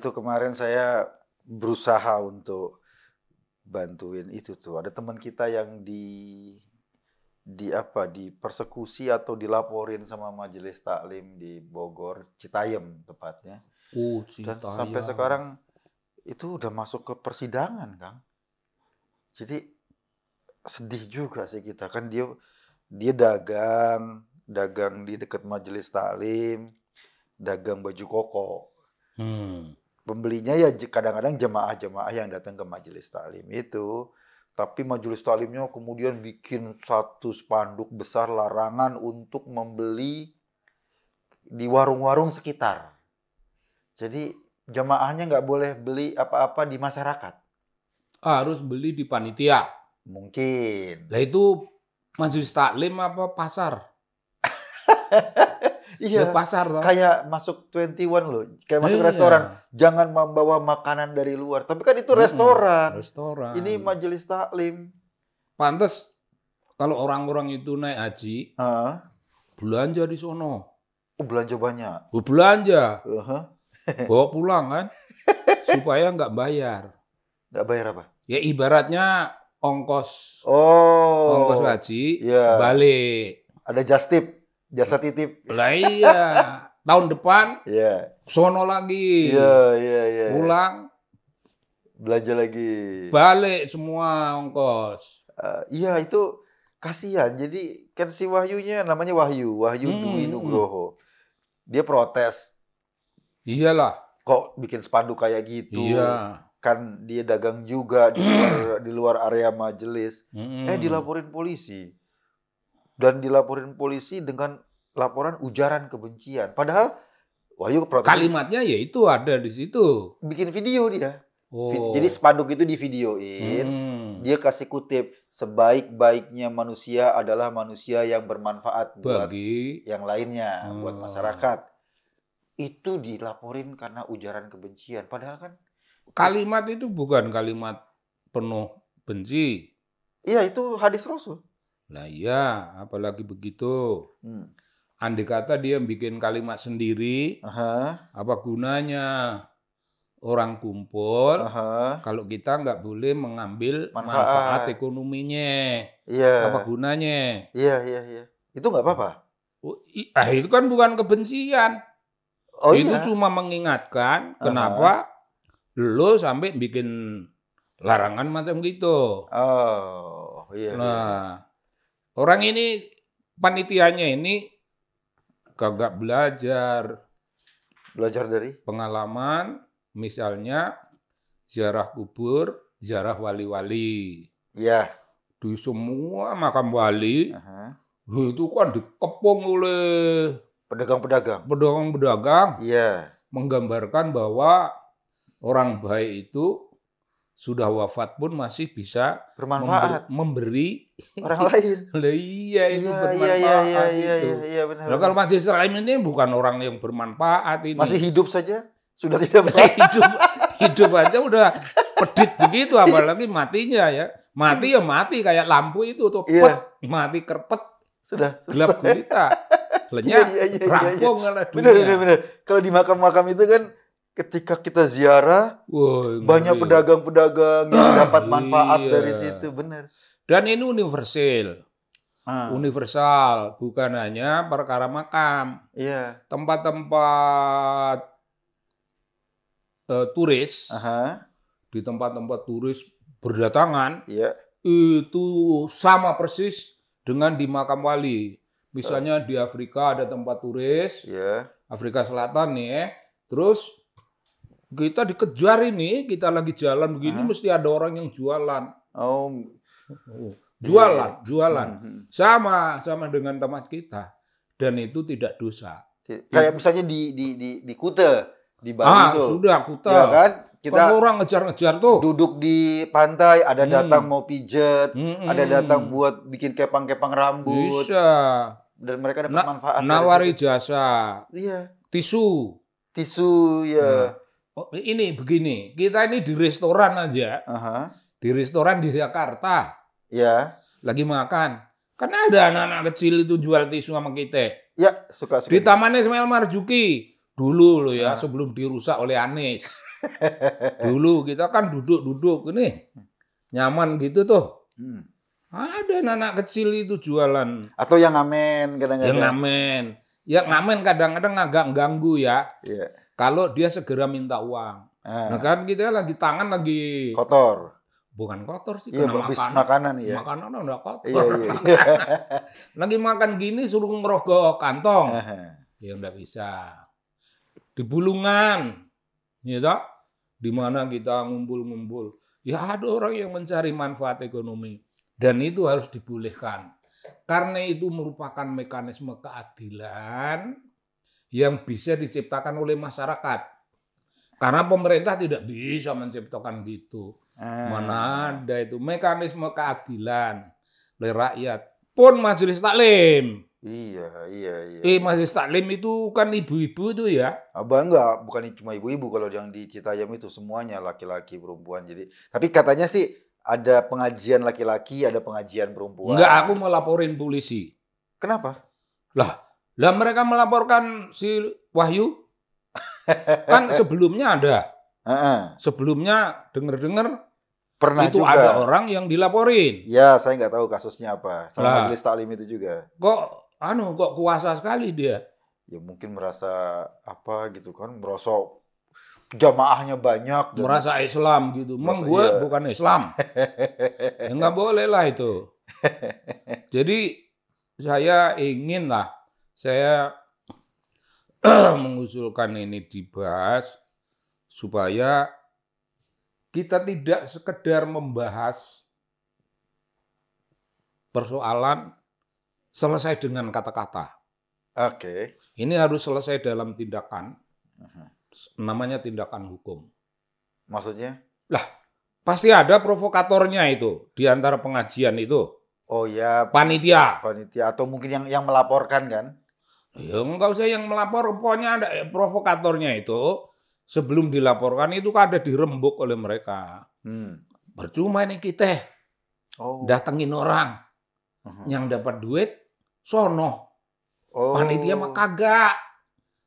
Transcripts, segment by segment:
itu kemarin saya berusaha untuk bantuin itu tuh. Ada teman kita yang dipersekusi atau dilaporin sama Majelis Taklim di Bogor, Citayam tepatnya. Dan sampai sekarang itu udah masuk ke persidangan, Kang. Jadi sedih juga sih kita, kan dia dagang di dekat Majelis Taklim, dagang baju koko. Pembelinya ya kadang-kadang jemaah-jemaah yang datang ke Majelis Taklim itu. Tapi Majelis Taklimnya kemudian bikin satu spanduk besar larangan untuk membeli di warung-warung sekitar. Jadi jemaahnya nggak boleh beli apa-apa di masyarakat. Harus beli di panitia. Mungkin. Lah itu Majelis Taklim apa pasar? Iya, pasar loh. Kayak masuk 21 loh, kayak masuk restoran. Jangan membawa makanan dari luar. Tapi kan itu restoran. Ini Majelis Taklim. Pantes kalau orang-orang itu naik haji, belanja di sono. Oh, belanja banyak. Belanja. Bawa pulang kan, supaya nggak bayar. Nggak bayar apa? Ya ibaratnya ongkos haji, balik. Ada jasa titip. Lah iya, tahun depan sono lagi. Iya. Pulang, belanja lagi. Balik semua ongkos. Iya itu kasihan. Jadi kan si Wahyunya namanya Wahyu Dwi Nugroho. Dia protes. Iyalah. Kok bikin spanduk kayak gitu? Iya. Kan dia dagang juga di luar area majelis. Dilaporin polisi. Dan dilaporin polisi dengan laporan ujaran kebencian. Padahal Wahyu protes. Kalimatnya ya itu ada di situ. Bikin video dia. Jadi spanduk itu divideoin. Dia kasih kutip, sebaik-baiknya manusia adalah manusia yang bermanfaat buat yang lainnya, buat masyarakat. Itu dilaporin karena ujaran kebencian. Padahal kan kalimat itu bukan kalimat penuh benci. Iya, itu hadis Rasul. Lah iya, apalagi begitu. Andai kata dia bikin kalimat sendiri, apa gunanya? Orang kumpul, kalau kita nggak boleh mengambil manfaat ekonominya. Iya. Apa gunanya? Iya. Itu nggak apa-apa? Itu kan bukan kebencian. Itu cuma mengingatkan kenapa lo sampai bikin larangan macam gitu. Nah, orang ini, panitianya ini kagak belajar. Belajar dari? Pengalaman, misalnya ziarah kubur, ziarah wali-wali. Iya. Di semua makam wali, itu kan dikepung oleh pedagang-pedagang. Iya. Menggambarkan bahwa orang baik itu sudah wafat pun masih bisa bermanfaat, memberi orang lain. Iya, itu bermanfaat. Iya, benar. Nah, kalau Majelis Taklim ini bukan orang yang bermanfaat ini. Masih hidup saja sudah tidak bermanfaat. hidup aja udah pedit begitu, apalagi matinya ya. Mati ya mati kayak lampu itu tuh, mati kerpet. Sudah gelap gulita. Lenyap, rampung lah dunia. Benar. Kalau di makam-makam itu kan ketika kita ziarah, banyak pedagang-pedagang yang dapat manfaat dari situ, benar. Dan ini universal. Universal, bukan hanya perkara makam. Iya. Tempat-tempat turis, di tempat-tempat turis berdatangan, itu sama persis dengan di makam wali. Misalnya di Afrika ada tempat turis, Afrika Selatan nih, terus kita dikejar ini, kita lagi jalan begini, mesti ada orang yang jualan. Jualan. Sama dengan tempat kita. Dan itu tidak dosa. Kayak misalnya di Kute, di Bali itu. Sudah Kute. Ya kan? Kita orang ngejar-ngejar tuh. Duduk di pantai, ada datang mau pijet, ada datang buat bikin kepang-kepang rambut. Bisa. Dan mereka dapat manfaat. Nawari jasa. Iya. Tisu, ya. Ini begini, kita ini di restoran aja, di restoran di Jakarta, lagi makan, karena ada anak-anak kecil itu jual tisu sama kita. Ya, suka. Di Taman Ismail Marzuki dulu loh ya, sebelum dirusak oleh Anies. Dulu kita kan duduk-duduk ini nyaman gitu tuh. Ada anak kecil itu jualan. Atau yang ngamen kadang-kadang. Yang ngamen kadang-kadang agak ganggu ya. Kalau dia segera minta uang. Nah kan kita lagi tangan lagi kotor. Bukan kotor sih, iya, kena makanan ya. Makanan udah kotor. Iya. Lagi makan gini suruh ngerogoh kantong. Ya enggak bisa. Di Bulungan. Ya toh? Di mana kita ngumpul-ngumpul. Ya ada orang yang mencari manfaat ekonomi. Dan itu harus dibolehkan. Karena itu merupakan mekanisme keadilan yang bisa diciptakan oleh masyarakat. Karena pemerintah tidak bisa menciptakan gitu. Mana ada itu mekanisme keadilan oleh rakyat. Pun majelis taklim. Iya. Majelis taklim itu kan ibu-ibu itu ya. Enggak, bukan cuma ibu-ibu kalau yang di Citayam itu semuanya laki-laki perempuan. Jadi, tapi katanya sih ada pengajian laki-laki, ada pengajian perempuan. Enggak, aku mau laporin polisi. Kenapa? Lah mereka melaporkan si Wahyu. Kan sebelumnya ada. Sebelumnya dengar pernah itu juga ada orang yang dilaporin. Ya, saya nggak tahu kasusnya apa. Sama majelis taklim itu juga. Kok kuasa sekali dia? Ya mungkin merasa apa gitu kan, merosok jamaahnya banyak. Merasa Islam gitu. Gue bukan Islam. Ya nggak boleh lah itu. Jadi saya mengusulkan ini dibahas supaya kita tidak sekedar membahas persoalan selesai dengan kata-kata. Oke. Ini harus selesai dalam tindakan. Namanya tindakan hukum. Maksudnya? Lah, pasti ada provokatornya itu di antara pengajian itu. Oh ya, panitia atau mungkin yang melaporkan kan? Ya enggak usah yang melapor, pokoknya ada provokatornya itu. Sebelum dilaporkan itu kan ada dirembuk oleh mereka. Percuma nih kita datengin orang yang dapat duit sono. Panitia mah kagak.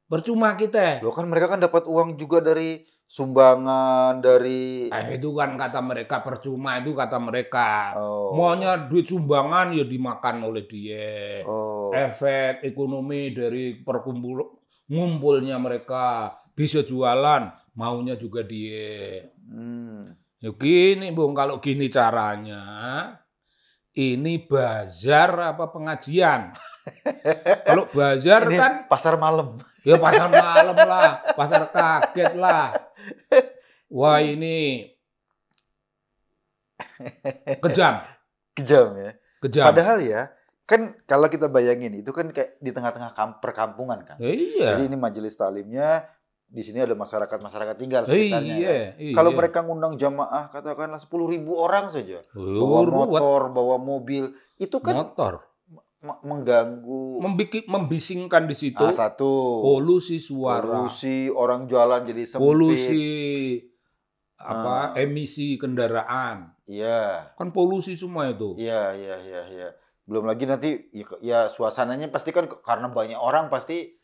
Percuma kita. Loh kan mereka kan dapat uang juga dari sumbangan, dari... itu kan kata mereka, percuma itu kata mereka. Maunya duit sumbangan ya dimakan oleh dia. Efek ekonomi dari ngumpulnya mereka. Bisa jualan, maunya juga dia. Ya gini Bung, kalau gini caranya, ini bazar apa pengajian? Kalau bazar ini kan pasar malam. Ya pasar malam lah, pasar kaget lah. Wah ini kejam. Kejam ya. Kejam. Padahal ya, kan kalau kita bayangin itu kan kayak di tengah-tengah perkampungan kan. Iya. Jadi ini majelis taklimnya, di sini ada masyarakat tinggal sekitarnya. Iya. Kalau mereka ngundang jamaah katakanlah 10.000 orang saja, bawa motor, bawa mobil, itu kan mengganggu, membisingkan di situ. Satu, polusi suara, polusi, orang jualan jadi sempit, polusi emisi kendaraan. Iya. Kan polusi semua itu. Iya. Belum lagi nanti ya suasananya pasti kan karena banyak orang pasti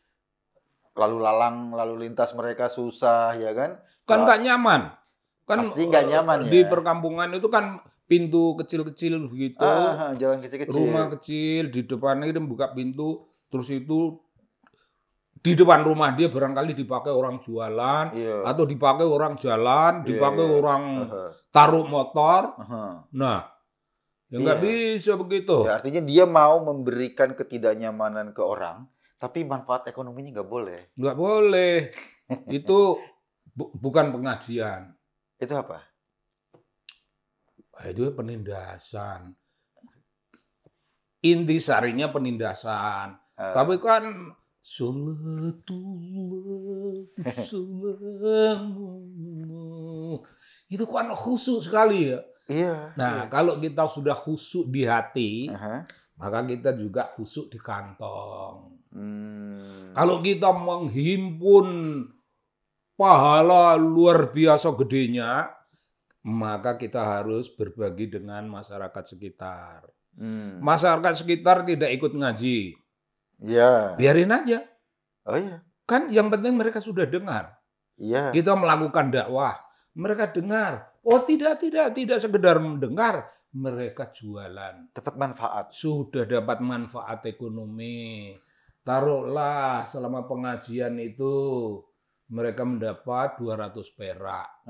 lalu lintas mereka susah ya kan? Kan nggak nyaman. Kan pasti nggak nyaman ya. Di perkampungan itu kan pintu kecil-kecil begitu. Jalan kecil-kecil. Rumah kecil di depannya itu buka pintu, terus itu di depan rumah dia barangkali dipakai orang jualan atau dipakai orang jalan, dipakai orang taruh motor. Nah, ya nggak bisa begitu. Ya, artinya dia mau memberikan ketidaknyamanan ke orang. Tapi manfaat ekonominya nggak boleh. Nggak boleh. Itu bukan pengajian. Itu apa? Itu penindasan. Intisarinya penindasan. Tapi kan itu kan khusyuk sekali ya. Iya. Nah, kalau kita sudah khusyuk di hati, maka kita juga khusyuk di kantong. Kalau kita menghimpun pahala luar biasa gedenya, maka kita harus berbagi dengan masyarakat sekitar. Masyarakat sekitar tidak ikut ngaji. Ya. Biarin aja. Oh iya. Kan yang penting mereka sudah dengar. Iya. Kita melakukan dakwah. Mereka dengar. Oh tidak sekedar mendengar. Mereka jualan. Dapat manfaat. Sudah dapat manfaat ekonomi. Taruhlah selama pengajian itu mereka mendapat 200 perak.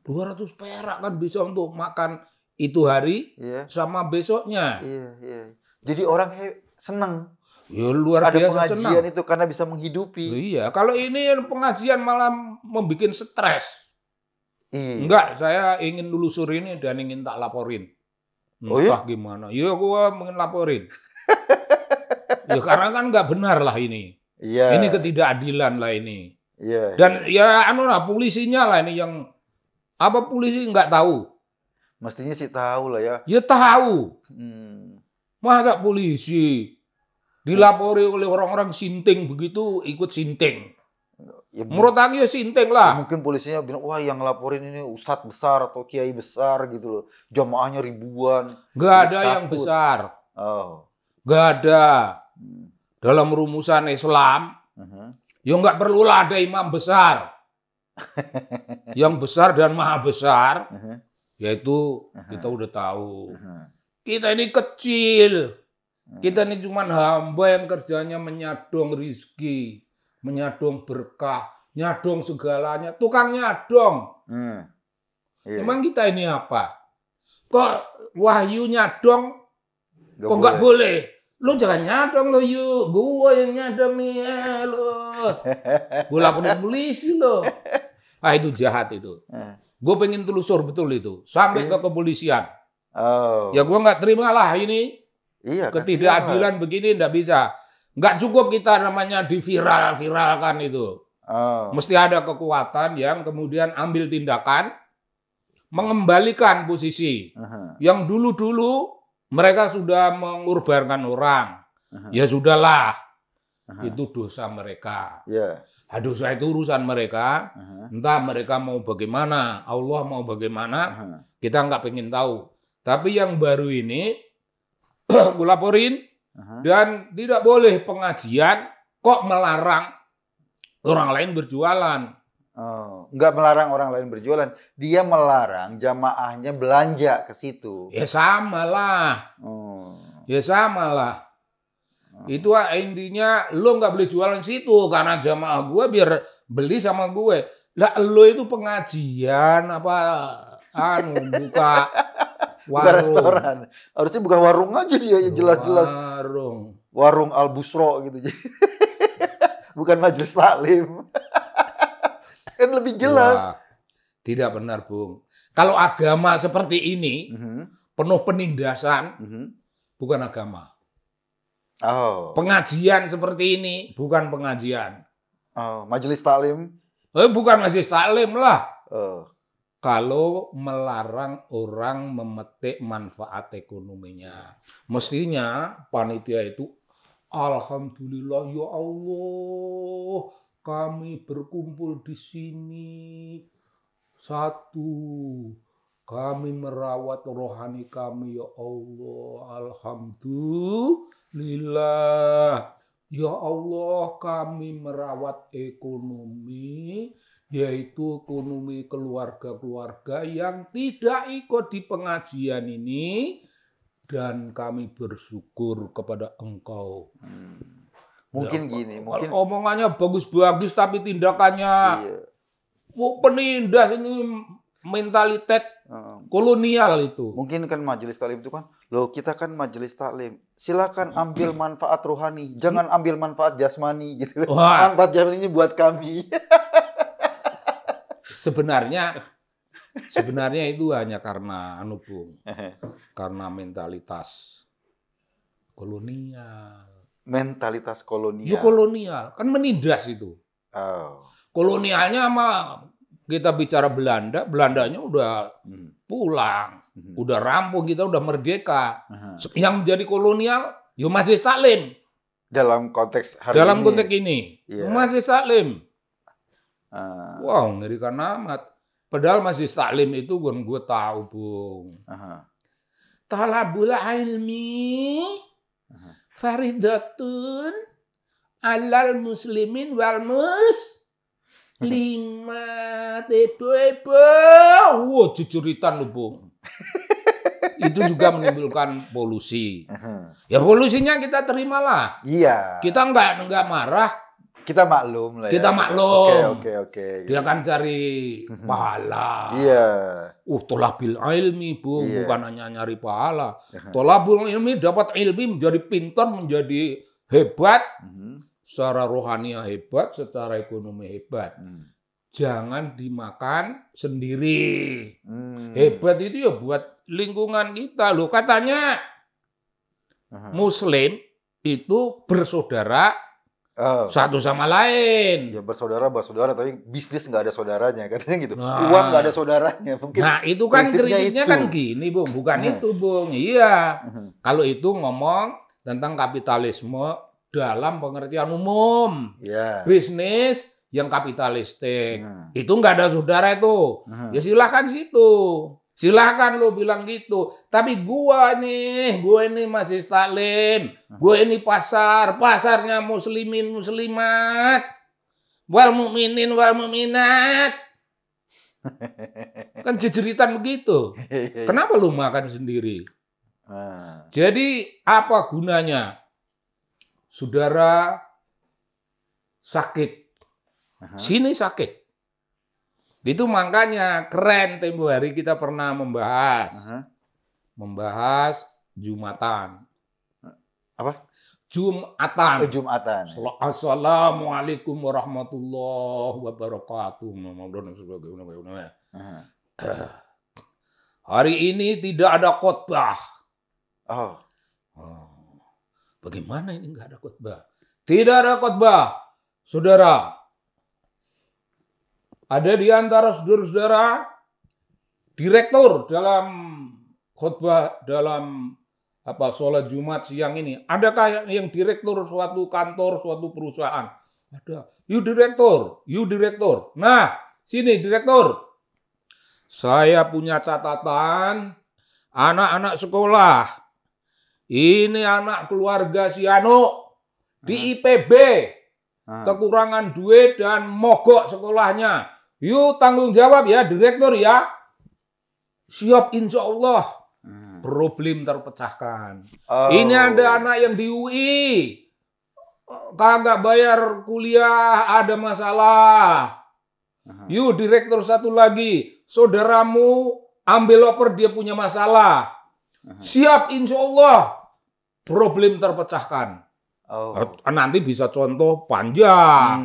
200 perak kan bisa untuk makan itu hari sama besoknya. Iya. Jadi orang seneng. Ya, luar biasa pengajian senang. Itu karena bisa menghidupi. Iya, kalau ini pengajian malah membuat stres. Iya. Enggak, saya ingin nelusur ini dan ingin tak laporin. Entah gimana. Ya, gua ingin laporin. Ya karena kan nggak benar lah ini. Iya. Ini ketidakadilan lah ini. Iya. Dan ya polisinya lah ini yang apa polisi nggak tahu. Mestinya sih tahu lah ya. Ya tahu. Masa polisi dilapori oleh orang-orang sinting begitu ikut sinting. Ya, menurut aku ya sinting lah. Ya mungkin polisinya bilang, wah yang laporin ini ustadz besar atau kiai besar gitu loh. Jamaahnya ribuan. Gak ada yang besar. Gak ada. Dalam rumusan Islam, ya nggak perlulah ada imam besar. Yang besar dan maha besar, yaitu kita udah tahu. Kita ini kecil. Kita ini cuma hamba yang kerjanya menyadong rizki, menyadong berkah, nyadong segalanya, tukang nyadong. Emang kita ini apa? Kok wahyu nyadong, kok nggak boleh? Lu jangan nyadong lo yuk, gue yang nyadong nih lo. Gue laporin polisi lo. Ah itu jahat itu. Gue pengen telusur betul itu, sampai ke kepolisian. Ya gue nggak terima lah ini. Iya, ketidakadilan begini nggak bisa. Nggak cukup kita namanya diviral-viralkan itu. Mesti ada kekuatan yang kemudian ambil tindakan, mengembalikan posisi. Yang dulu-dulu mereka sudah mengorbankan orang. Ya sudahlah, itu dosa mereka. Dosa itu urusan mereka. Entah mereka mau bagaimana, Allah mau bagaimana, kita nggak pengen tahu. Tapi yang baru ini, gue laporin, dan tidak boleh pengajian kok melarang orang lain berjualan. Nggak melarang orang lain berjualan, dia melarang jamaahnya belanja ke situ. Ya sama lah. Ya sama lah. Itu intinya lo nggak boleh jualan situ karena jamaah gue biar beli sama gue. Lah lo itu pengajian apa buka warung. Bukan restoran. Harusnya bukan warung aja dia jelas-jelas. Warung Al Busro gitu. Bukan majelis taklim. Kan lebih jelas. Wah, tidak benar, Bung. Kalau agama seperti ini, penuh penindasan, bukan agama. Pengajian seperti ini, bukan pengajian. Majelis taklim? Bukan majelis taklim lah. Kalau melarang orang memetik manfaat ekonominya. Mestinya panitia itu, alhamdulillah ya Allah, kami berkumpul di sini. Satu, kami merawat rohani kami ya Allah, alhamdulillah. Ya Allah, kami merawat ekonomi, yaitu ekonomi keluarga-keluarga yang tidak ikut di pengajian ini, dan kami bersyukur kepada Engkau. Mungkin ya, gini, mungkin omongannya bagus-bagus tapi tindakannya penindas, ini mentalitas kolonial itu. Mungkin kan majelis taklim itu kan, loh kita kan majelis taklim, silakan ambil manfaat rohani, jangan ambil manfaat jasmani gitu. Manfaat jasmaninya buat kami. Sebenarnya itu hanya karena Bung, karena mentalitas kolonial. Mentalitas kolonial. Ya kolonial, kan menindas itu. Kolonialnya sama kita bicara Belanda, Belandanya udah pulang, udah rampung, kita udah merdeka. Yang menjadi kolonial, ya majelis taklim. Dalam konteks hari dalam ini. konteks ini, majelis taklim. Wow, ngerikan amat. Padahal majelis taklim itu gue tahu, Bung. Talabul ilmi faridatun alal muslimin wal 5 tebo. Wah, jujuritan lu, Bung. Itu juga menimbulkan polusi. Ya polusinya kita terimalah. Iya. Kita enggak marah. Kita maklum lah ya. Kita maklum. Oke. Dia kan cari pahala. Iya. Tholabil ilmi, Bung, bukan hanya nyari pahala. Tholabul ilmi dapat ilmi menjadi pintar, menjadi hebat. Secara rohaniah hebat, secara ekonomi hebat. Jangan dimakan sendiri. Hebat itu ya buat lingkungan kita loh. Katanya Muslim itu bersaudara satu sama lain. Ya bersaudara, tapi bisnis nggak ada saudaranya, katanya gitu. Uang nggak ada saudaranya. Mungkin nah itu kan kritiknya kan gini, Bung. Bukan itu, Bung. Iya. Kalau itu ngomong tentang kapitalisme dalam pengertian umum. Bisnis yang kapitalistik. Itu nggak ada saudara itu. Ya silahkan situ. Silahkan lo bilang gitu. Tapi gua ini masih Taklim. Gua ini pasarnya muslimin muslimat. Wal mukminin wal mukminat. Kan jejeritan begitu. Kenapa lu makan sendiri? Jadi apa gunanya? Saudara sakit. Sini sakit. Itu makanya keren tempo hari kita pernah membahas Jumatan. Apa? Jumatan. Jumatan. Assalamualaikum warahmatullahi wabarakatuh. Hari ini tidak ada khotbah. Bagaimana ini nggak ada khotbah? Tidak ada khotbah, saudara. Ada di antara saudara-saudara direktur dalam khotbah dalam sholat Jumat siang ini. Adakah yang direktur suatu kantor, suatu perusahaan? Ada. You direktur. Nah, sini direktur. Saya punya catatan anak-anak sekolah. Ini anak keluarga si Anu di IPB. Kekurangan duit dan mogok sekolahnya. You tanggung jawab ya, direktur ya. Siap, insya Allah. Problem terpecahkan. Ini ada anak yang di UI. Kagak bayar kuliah, ada masalah. You direktur satu lagi. Saudaramu ambil oper, dia punya masalah. Siap, insya Allah. Problem terpecahkan. Nanti bisa contoh panjang.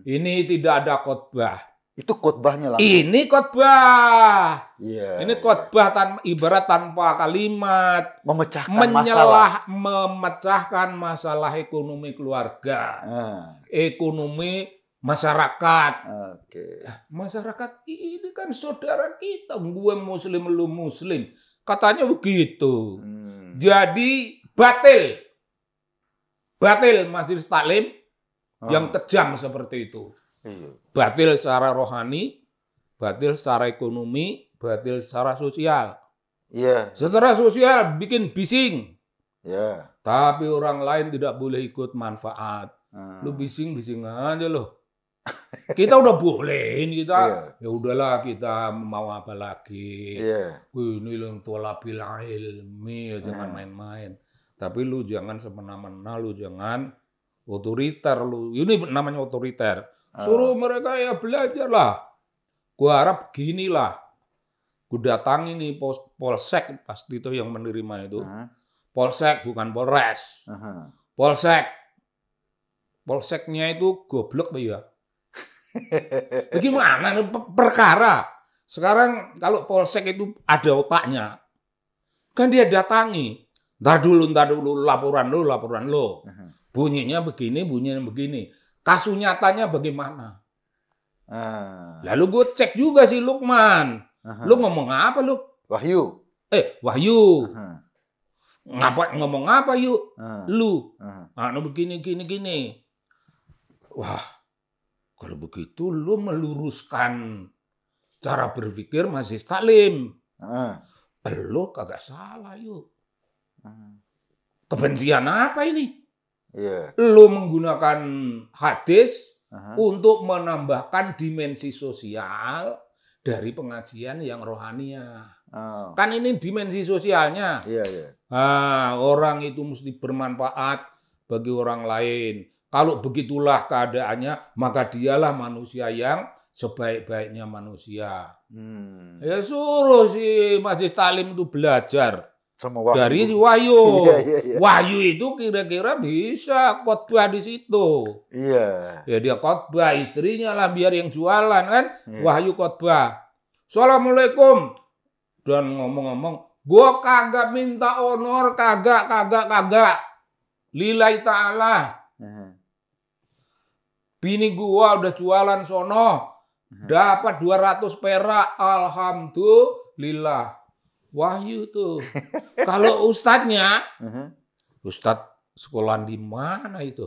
Ini tidak ada khotbah. Itu khotbahnya langsung. Ini khotbah. Ini khotbah ibarat tanpa kalimat. Memecahkan masalah ekonomi keluarga. Ekonomi masyarakat. Masyarakat ini kan saudara kita. Gue muslim, lu muslim. Katanya begitu. Jadi batil Majelis Taklim yang kejam seperti itu. Batil secara rohani, batil secara ekonomi, batil secara sosial. Secara sosial bikin bising. Tapi orang lain tidak boleh ikut manfaat. Lu bising aja loh. Kita udah bolehin kita. Ya udahlah, kita mau apa lagi. Ini yang tholabil ilmi, jangan main-main. Tapi lu jangan semena-mena, lu jangan otoriter lu. Ini namanya otoriter. Suruh mereka ya belajar lah. Gua harap beginilah. Gua datangi nih Polsek, pasti itu yang menerima itu. Polsek bukan Polres. Polsek. Polseknya itu goblok ya. Bagaimana perkara? Sekarang kalau Polsek itu ada otaknya. Kan dia datangi. Ntar dulu laporan lo. Bunyinya begini. Kasus nyatanya bagaimana? Lalu gue cek juga si Lukman. Lu ngomong apa lu? Wahyu. Wahyu. Ngomong apa yuk? Lu. Begini. Wah, kalau begitu lu meluruskan cara berpikir Majelis Taklim. Lu kagak salah yuk. Kebencian apa ini? Lu menggunakan hadis untuk menambahkan dimensi sosial dari pengajian yang rohaniah. Kan ini dimensi sosialnya. Orang itu mesti bermanfaat bagi orang lain. Kalau begitulah keadaannya, maka dialah manusia yang sebaik-baiknya manusia. Ya suruh si Majelis Taklim itu belajar dari si Wahyu. Wahyu itu kira-kira bisa khotbah di situ. Ya dia khotbah, istrinya lah biar yang jualan kan. Wahyu khotbah. Assalamualaikum. Dan ngomong-ngomong, gua kagak minta honor, kagak. Lillahi ta'ala. Bini gua udah jualan sono, dapat 200 perak, alhamdulillah. Wahyu tuh. Kalau ustadznya, ustadz sekolah di mana itu?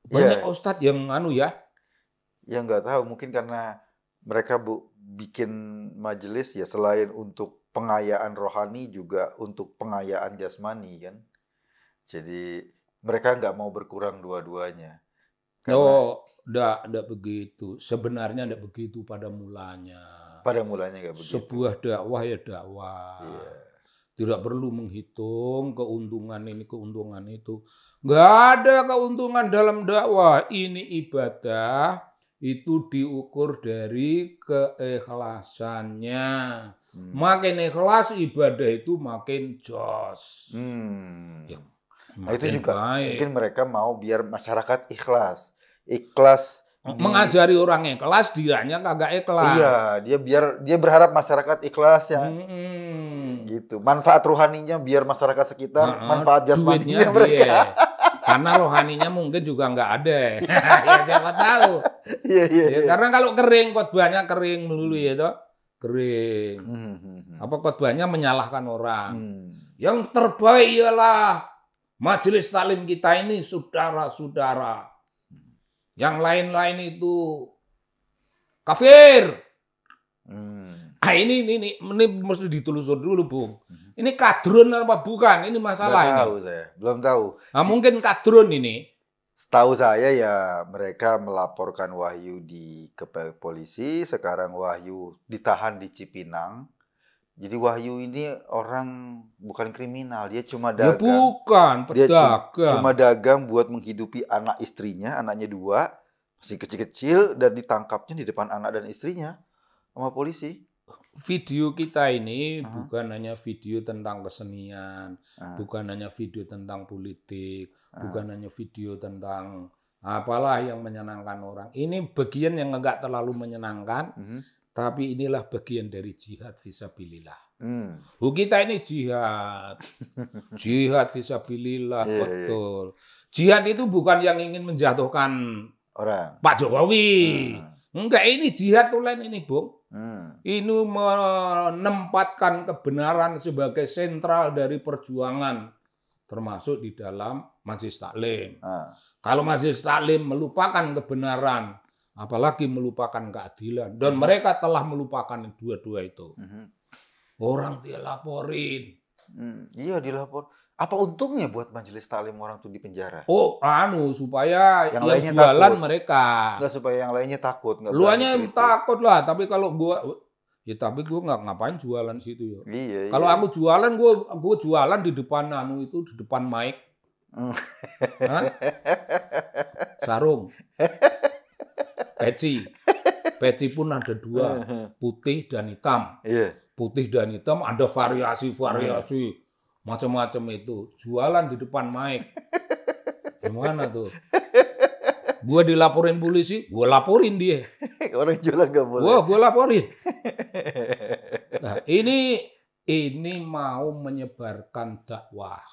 Banyak ustadz yang ya. Ya nggak tahu, mungkin karena mereka bikin majelis ya selain untuk pengayaan rohani juga untuk pengayaan jasmani kan. Jadi mereka nggak mau berkurang dua-duanya. Enggak begitu. Sebenarnya enggak begitu pada mulanya. Pada mulanya nggak begitu. Sebuah dakwah ya dakwah. Tidak perlu menghitung keuntungan ini, keuntungan itu. Nggak ada keuntungan dalam dakwah. Ini ibadah. Itu diukur dari keikhlasannya. Makin ikhlas ibadah itu makin jos. Ya, nah itu juga baik. Mungkin mereka mau biar masyarakat ikhlas mengajari orang ikhlas, dirinya kagak ikhlas. Iya, dia berharap masyarakat ikhlas ya. Gitu. Manfaat rohaninya biar masyarakat sekitar, manfaat jasmaninya mereka. Karena rohaninya mungkin juga nggak ada. Ya siapa tahu. Ya, karena kalau kering, khotbahnya kering melulu ya toh. Kering. Apa khotbahnya menyalahkan orang. Yang terbaik ialah majelis taklim kita ini saudara-saudara. Yang lain-lain itu kafir. Ini mesti ditelusur dulu, Bung. Ini kadrun apa bukan? Ini masalah ini. Belum tahu. Nah, mungkin kadrun ini. Setahu saya ya mereka melaporkan Wahyu ke polisi. Sekarang Wahyu ditahan di Cipinang. Jadi Wahyu ini orang bukan kriminal. Dia cuma dagang. Ya bukan, pedagang. Dia cuma dagang buat menghidupi anak istrinya. Anaknya 2. Masih kecil-kecil. Dan ditangkapnya di depan anak dan istrinya sama polisi. Video kita ini bukan hanya video tentang kesenian, bukan hanya video tentang politik, bukan hanya video tentang apalah yang menyenangkan orang. Ini bagian yang enggak terlalu menyenangkan, tapi inilah bagian dari jihad fisabilillah. Kita ini jihad, jihad fisabilillah, betul. Jihad itu bukan yang ingin menjatuhkan orang Pak Jokowi. Enggak, ini jihad tuh lain ini, Bung. Ini menempatkan kebenaran sebagai sentral dari perjuangan, termasuk di dalam majelis taklim. Kalau majelis taklim melupakan kebenaran, apalagi melupakan keadilan, dan mereka telah melupakan dua-dua itu. Orang dia laporin. Iya, dilapor. Apa untungnya buat majelis taklim orang tuh di penjara? Supaya yang lainnya jualan takut. Mereka. Enggak, supaya yang lainnya takut. Luanya takut lah, tapi kalau gua nggak ngapain jualan situ ya. Iya. Kalau aku jualan, gua jualan di depan di depan mic. Sarung. Peci pun ada 2, putih dan hitam. Putih dan hitam ada variasi. Macam-macam itu. Jualan di depan mic. Gimana tuh? Gua dilaporin polisi, gua laporin dia. Orang jualan gak boleh. Gua laporin. Nah, ini mau menyebarkan dakwah.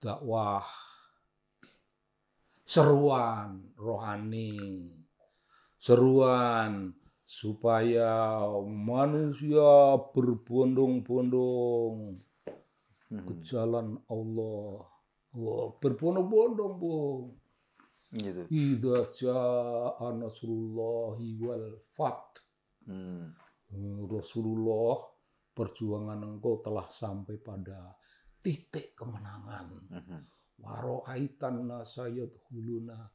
Dakwah. Seruan rohani. Seruan supaya manusia berbondong-bondong ke jalan Allah. Berbondong-bondong, Bung. Gitu. Idza jaa nasrullahi wal fath. Rasulullah, perjuangan engkau telah sampai pada titik kemenangan. Waro'aitan nasa yadkhuluna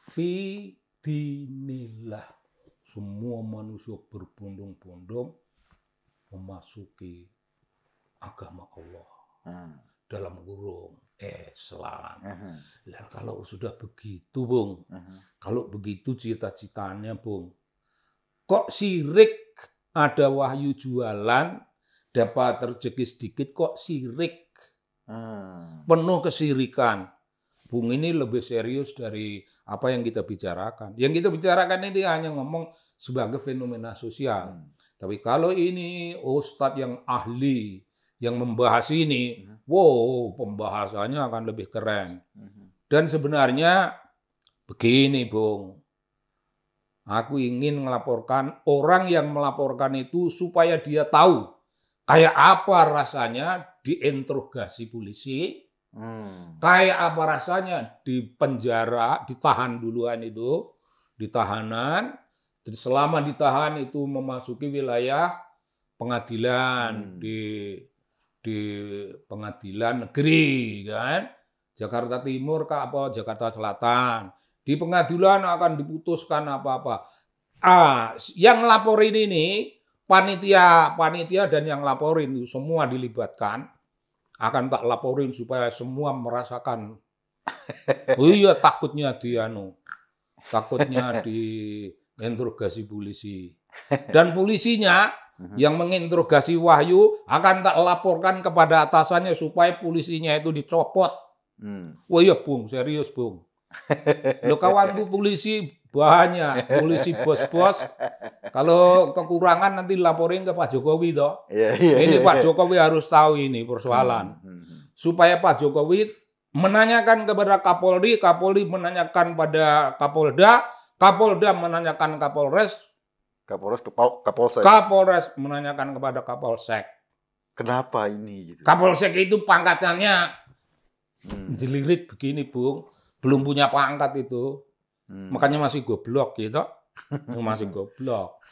fi dinillah. Semua manusia berbondong-bondong memasuki agama Allah. Dalam kurung Islam. Nah, kalau sudah begitu, Bung. Kalau begitu cita-citanya, Bung. Kok sirik ada wahyu jualan, dapat rezeki sedikit, kok sirik? Penuh kesirikan. Bung, ini lebih serius dari apa yang kita bicarakan. Yang kita bicarakan ini hanya ngomong sebagai fenomena sosial. Tapi kalau ini ustadz yang ahli, yang membahas ini, wow, pembahasannya akan lebih keren. Dan sebenarnya begini, Bung. Aku ingin melaporkan orang yang melaporkan itu supaya dia tahu kayak apa rasanya diinterogasi polisi, kayak apa rasanya di penjara, ditahan duluan itu, ditahanan, selama ditahan itu memasuki wilayah pengadilan di pengadilan negeri, kan, Jakarta Timur ke apa Jakarta Selatan. Di pengadilan akan diputuskan apa-apa. Yang laporin ini panitia dan yang laporin itu semua dilibatkan. Akan tak laporin supaya semua merasakan. Oh iya, takutnya takutnya diinterogasi polisi. Dan polisinya yang menginterogasi Wahyu akan tak laporkan kepada atasannya supaya polisinya itu dicopot. Oh iya, Bung, serius, Bung. Lo kawanku polisi banyak, polisi bos-bos. Kalau kekurangan nanti laporin ke Pak Jokowi toh. Ini Pak Jokowi harus tahu ini persoalan. Supaya Pak Jokowi menanyakan kepada Kapolri, Kapolri menanyakan pada Kapolda, Kapolda menanyakan Kapolres, Kapolsek. Kapolres menanyakan kepada Kapolsek. Kenapa ini? Gitu? Kapolsek itu pangkatannya jelirit begini, Bung. Belum punya pangkat itu. Makanya masih goblok gitu. Masih goblok.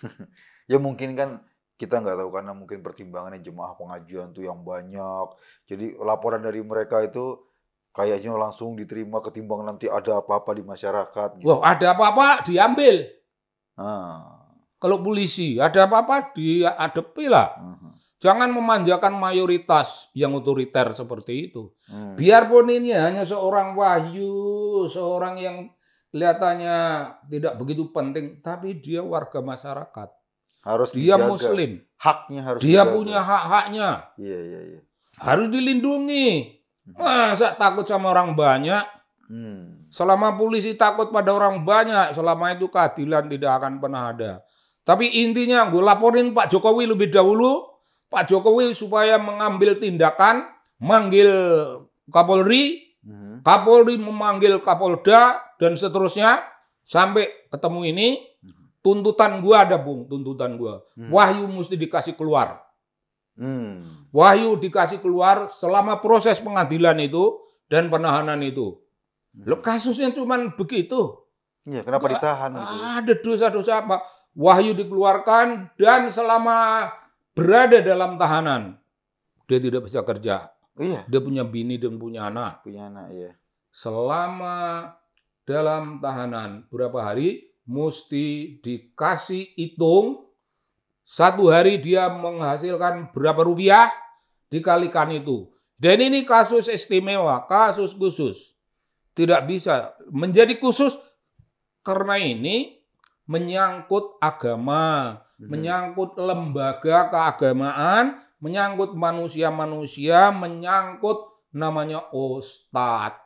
Ya mungkin kan kita nggak tahu karena mungkin pertimbangannya jemaah pengajian tuh yang banyak. Jadi laporan dari mereka itu kayaknya langsung diterima ketimbang nanti ada apa-apa di masyarakat. Gitu. Wah, ada apa-apa diambil. Kalau polisi ada apa-apa dihadapi lah. Jangan memanjakan mayoritas yang otoriter seperti itu. Biarpun ini hanya seorang Wahyu, seorang yang kelihatannya tidak begitu penting, tapi dia warga masyarakat. Harus dia dijaga. Muslim. Haknya harus dia dijaga. Punya hak-haknya. Iya. Harus dilindungi. Masa takut sama orang banyak? Selama polisi takut pada orang banyak, selama itu keadilan tidak akan pernah ada. Tapi intinya gue laporin Pak Jokowi lebih dahulu. Pak Jokowi supaya mengambil tindakan, manggil Kapolri, Kapolri memanggil Kapolda, dan seterusnya. Sampai ketemu ini, tuntutan gue ada, Bung, tuntutan gue. Wahyu mesti dikasih keluar. Wahyu dikasih keluar selama proses pengadilan itu dan penahanan itu. Loh, kasusnya cuma begitu. Iya, kenapa ditahan? Gitu? Ada dosa-dosa apa? Wahyu dikeluarkan dan selama berada dalam tahanan dia tidak bisa kerja. Iya. Dia punya bini dan punya anak. Iya. Selama dalam tahanan berapa hari mesti dikasih hitung. 1 hari dia menghasilkan berapa rupiah dikalikan itu. Dan ini kasus istimewa, kasus khusus. Tidak bisa menjadi khusus karena ini menyangkut agama, menyangkut lembaga keagamaan, menyangkut manusia-manusia, menyangkut namanya ustadz.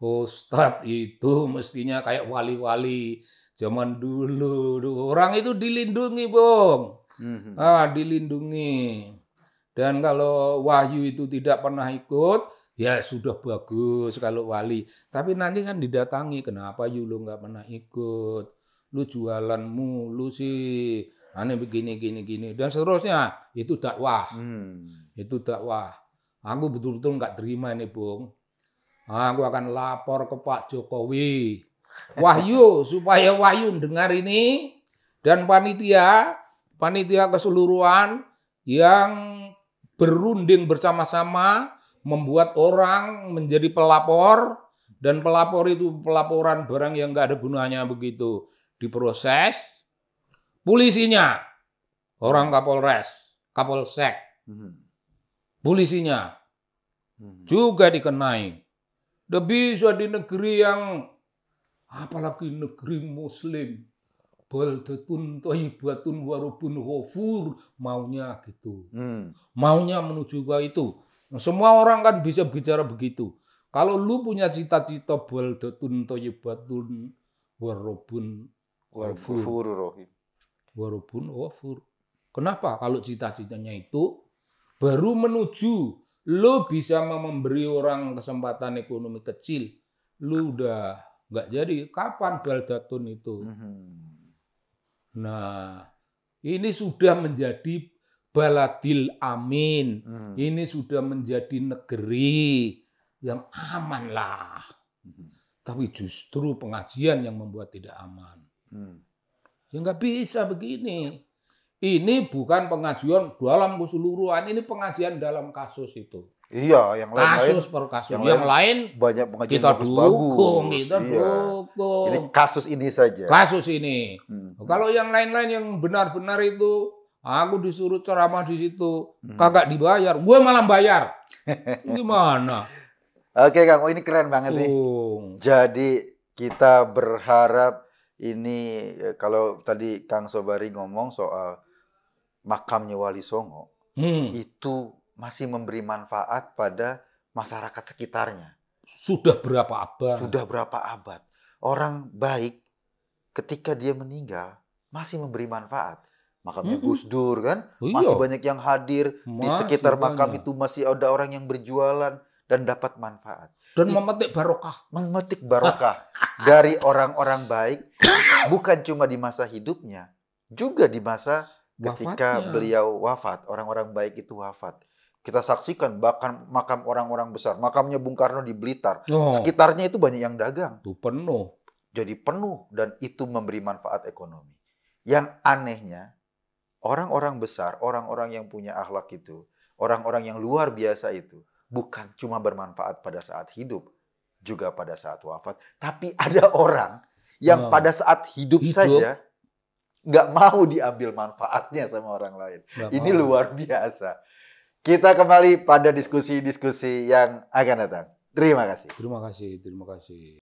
Ustadz itu mestinya kayak wali-wali zaman dulu. Orang itu dilindungi, Bung. Dilindungi. Dan kalau Wahyu itu tidak pernah ikut, ya sudah bagus kalau wali. Tapi nanti kan didatangi, kenapa lu nggak pernah ikut? Lu jualanmu, lu sih aneh begini. Dan seterusnya. Itu dakwah. Itu dakwah. Aku betul-betul nggak terima ini, Bung. Aku akan lapor ke Pak Jokowi. Wahyu, supaya Wahyu dengar ini. Dan panitia keseluruhan yang berunding bersama-sama membuat orang menjadi pelapor, dan pelapor itu pelaporan barang yang nggak ada gunanya begitu diproses. Polisinya orang Kapolres, Kapolsek, polisinya juga dikenai. Udah bisa di negeri yang, apalagi negeri Muslim, baldatun thayyibatun warabun ghafur, maunya gitu. Maunya menuju ke itu. Nah, semua orang kan bisa bicara begitu. Kalau lu punya cita-cita baldatun thayyibatun warabun ghafur. Warabun ghafur. Kenapa? Kalau cita-citanya itu baru menuju, lu bisa memberi orang kesempatan ekonomi kecil, lu udah nggak jadi. Kapan baldatun itu? Nah, ini sudah menjadi baladil amin. Ini sudah menjadi negeri yang aman lah. Tapi justru pengajian yang membuat tidak aman. Ya nggak bisa begini. Ini bukan pengajian dalam keseluruhan, ini pengajian dalam kasus itu. Iya, yang lain kasus per kasus. Yang lain banyak pengajian kita dukung, kita dukung. Ini kasus ini saja. Kasus ini. Kalau yang lain-lain yang benar-benar itu, aku disuruh ceramah di situ, kagak dibayar, gue malah bayar. Gimana? Oke Kang, ini keren banget nih. Jadi kita berharap ini, kalau tadi Kang Sobari ngomong soal makamnya Wali Songo, itu masih memberi manfaat pada masyarakat sekitarnya. Sudah berapa abad? Sudah berapa abad. Orang baik ketika dia meninggal masih memberi manfaat. Makamnya Gus Dur kan, masih banyak yang hadir di sekitar makam itu, masih ada orang yang berjualan dan dapat manfaat. Dan memetik barokah. Memetik barokah dari orang-orang baik, bukan cuma di masa hidupnya, juga di masa ketika beliau wafat, orang-orang baik itu wafat. Kita saksikan bahkan makam orang-orang besar, makamnya Bung Karno di Blitar, sekitarnya itu banyak yang dagang. Itu penuh. Jadi penuh, dan itu memberi manfaat ekonomi. Yang anehnya, orang-orang besar, orang-orang yang punya akhlak itu, orang-orang yang luar biasa itu, bukan cuma bermanfaat pada saat hidup, juga pada saat wafat. Tapi ada orang yang pada saat hidup saja nggak mau diambil manfaatnya sama orang lain. Ini luar biasa. Kita kembali pada diskusi-diskusi yang akan datang. Terima kasih. Terima kasih. Terima kasih.